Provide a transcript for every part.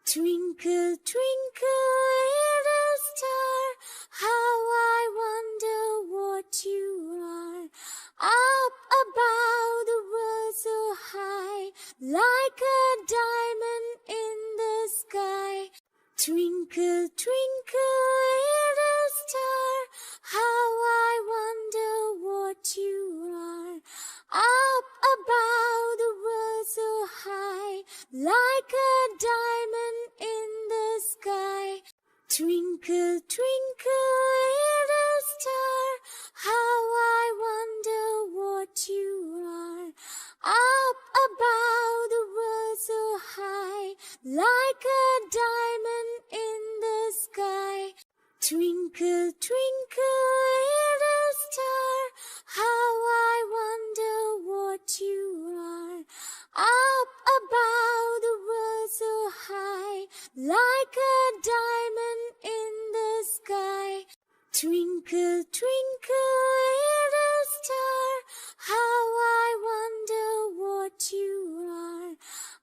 Twinkle, twinkle, little star, how I wonder what you are. Up above the world so high, like a diamond in the sky. Twinkle, twinkle, little star, how I wonder what you are. Up above the world so high, like a diamond in the sky. Twinkle, twinkle, little star, how I wonder what you are. Up above the world so high, like a diamond in the sky. Twinkle, twinkle, little star, how I wonder what you are. Up above the world so high, like a diamond in the sky. Twinkle, twinkle, little star, how I wonder what you are.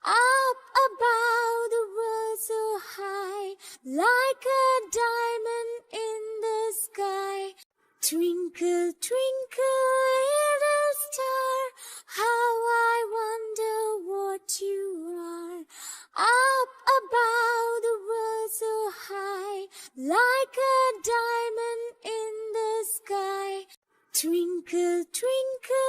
Up above the world so high, like a diamond in the sky. Twinkle, twinkle, little star, how I wonder what you are. Up above the world so high, like a diamond in the sky. Twinkle, twinkle,